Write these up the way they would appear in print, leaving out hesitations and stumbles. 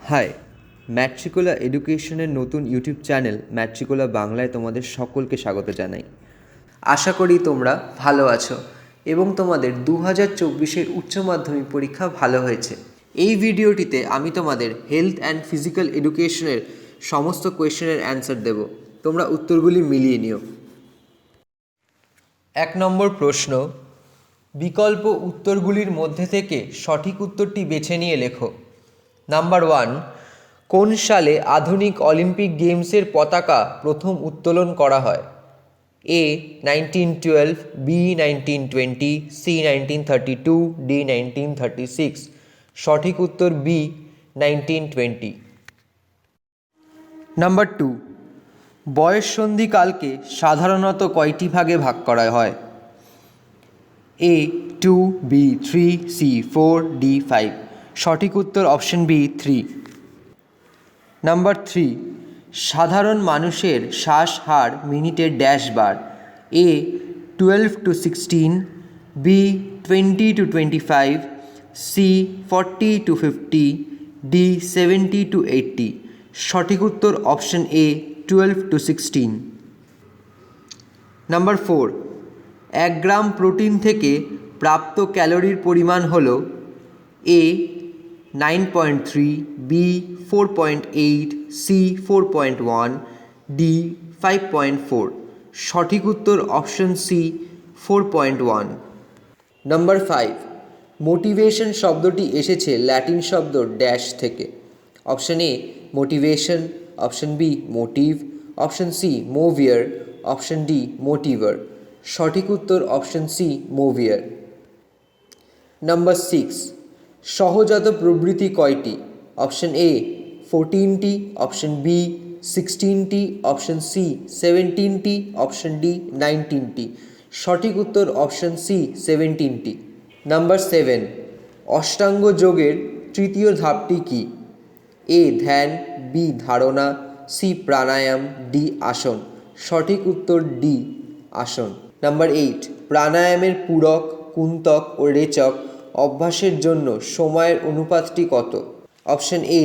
High, ম্যাট্রিকুলা এডুকেশনের নতুন YouTube channel ম্যাট্রিকুলা বাংলায় তোমাদের সকলকে স্বাগত জানাই। আশা করি তোমরা ভালো আছো এবং তোমাদের 2024-এর উচ্চ মাধ্যমিক পরীক্ষা ভালো হয়েছে। এই ভিডিওটিতে আমি তোমাদের হেলথ অ্যান্ড ফিজিক্যাল এডুকেশনের সমস্ত কোয়েশ্চেনের অ্যান্সার দেব। তোমরা উত্তরগুলি মিলিয়ে নিও। 1 নম্বর প্রশ্ন, বিকল্প উত্তরগুলির মধ্যে থেকে সঠিক উত্তরটি বেছে নিয়ে লেখো। নাম্বার 1, কোন সালে আধুনিক অলিম্পিক গেমসের পতাকা প্রথম উত্তোলন করা হয়? এ 1912, বি 1920, সি 1932, ডি 1936। সঠিক উত্তর বি 1920। নাম্বার 2, বয়ঃসন্ধিকালকে সাধারণত কয়টি ভাগে ভাগ করা হয়? এ 2, বি 3, সি 4, ডি 5। সঠিক উত্তর অপশন বি 3। নাম্বার 3, সাধারণ মানুষের শ্বাসহার মিনিটে ড্যাশ বার? A 12 to 16, B 20 to 25, C 40 to 50, D 70 to 80। সঠিক উত্তর option A 12 to 16। Number 4, 1 gram protein থেকে প্রাপ্ত ক্যালোরির পরিমাণ হল এ 9.3, বি 4.8, সি 4.1, ডি 5.4। সঠিক উত্তর অপশন সি 4.1। নাম্বার 5, মোটিভেশন শব্দটি এসেছে ল্যাটিন শব্দ ড্যাশ থেকে? Option A motivation, option B motive, option C মোভিয়ার, অপশন ডি মোটিভার। সঠিক উত্তর অপশন সি মোভিয়ার। নাম্বার 6, সহজাত প্রবৃত্তি কয়টি? অপশন এ 14টি, অপশন বি 16টি, অপশন সি 17টি, অপশন ডি 19টি। সঠিক উত্তর অপশন সি 17টি। নাম্বার 7, অষ্টাঙ্গ যোগের তৃতীয় ধাপটি কি? এ ধ্যান, বি ধারণা, সি প্রাণায়াম, ডি আসন। সঠিক উত্তর ডি আসন। নাম্বার 8, প্রাণায়ামের পূরক, কুন্তক ও রেচক অভ্যাসের জন্য সময়ের অনুপাতটি কত? Option A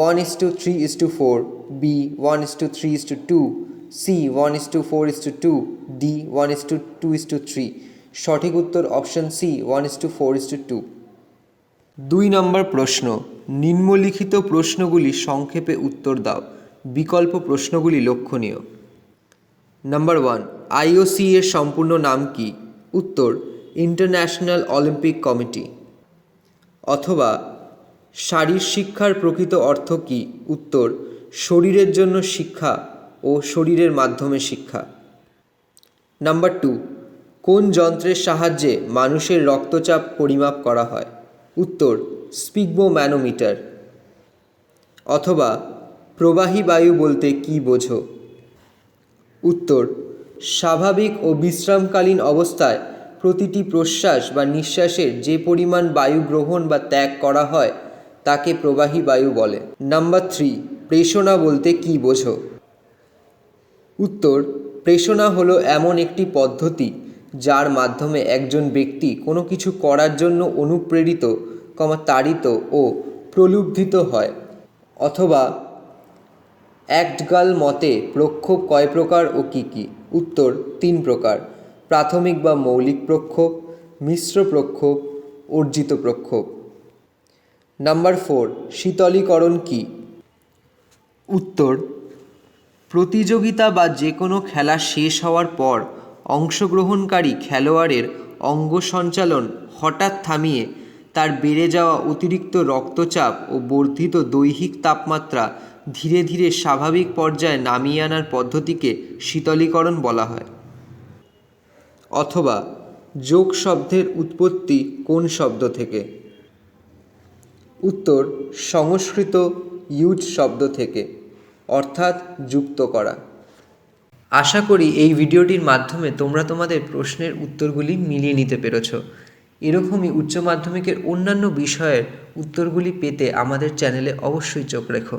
1:3:4, B 1:3:2, C 1:4:2, D 1:2:3। সঠিক উত্তর অপশন সি 1:4:2। 2 নম্বর প্রশ্ন, নিম্নলিখিত প্রশ্নগুলি সংক্ষেপে উত্তর দাও। বিকল্প প্রশ্নগুলি লক্ষণীয়। নাম্বার 1, আইওসি এর সম্পূর্ণ নাম কি? উত্তর ইন্টারন্যাশনাল অলিম্পিক কমিটি। অথবা শারীর শিক্ষার প্রকৃত অর্থ কি? উত্তর শরীরের জন্য শিক্ষা ও শরীরের মাধ্যমে শিক্ষা। নাম্বার 2, কোন যন্ত্রের সাহায্যে মানুষের রক্তচাপ পরিমাপ করা হয়? উত্তর স্পিগমোম্যানোমিটার। অথবা প্রবাহী বায়ু বলতে কি বোঝো? উত্তর স্বাভাবিক ও বিশ্রামকালীন অবস্থায় প্রতিটি প্রশ্বাস বা নিঃশ্বাসের যে পরিমাণ বায়ু গ্রহণ বা ত্যাগ করা হয় তাকে প্রবাহী বায়ু বলে। নাম্বার 3, প্রেষণা বলতে কি বোঝো? উত্তর প্রেষণা হলো এমন একটি পদ্ধতি যার মাধ্যমে একজন ব্যক্তি কোনো কিছু করার জন্য অনুপ্রেরিত, তাড়িত ও প্রলুব্ধিত হয়। অথবা অ্যাক্টগাল মতে প্রক্ষোভ কয় প্রকার ও কী কী? উত্তর 3 প্রকার: প্রাথমিক বা মৌলিক প্রক্ষোভ, মিশ্র প্রক্ষোভ, অর্জিত প্রক্ষোভ। নাম্বার 4, শীতলীকরণ কি? উত্তর প্রতিযোগিতা বা যে কোনো খেলা শেষ হওয়ার পর অংশগ্রহণকারী খেলোয়াড়ের অঙ্গ সঞ্চালন হঠাৎ থামিয়ে তার বেড়ে যাওয়া অতিরিক্ত রক্তচাপ ও বর্ধিত দৈহিক তাপমাত্রা ধীরে ধীরে স্বাভাবিক পর্যায়ে নামিয়ে আনার পদ্ধতিকে শীতলীকরণ বলা হয়। অথবা যোগ শব্দের উৎপত্তি কোন শব্দ থেকে? উত্তর সংস্কৃত ইউজ শব্দ থেকে, অর্থাৎ যুক্ত করা। আশা করি এই ভিডিওটির মাধ্যমে তোমরা তোমাদের প্রশ্নের উত্তরগুলি মিলিয়ে নিতে পেরেছ। এরকমই উচ্চ মাধ্যমিকের অন্যান্য বিষয়ের উত্তরগুলি পেতে আমাদের চ্যানেলে অবশ্যই চোখ রেখো।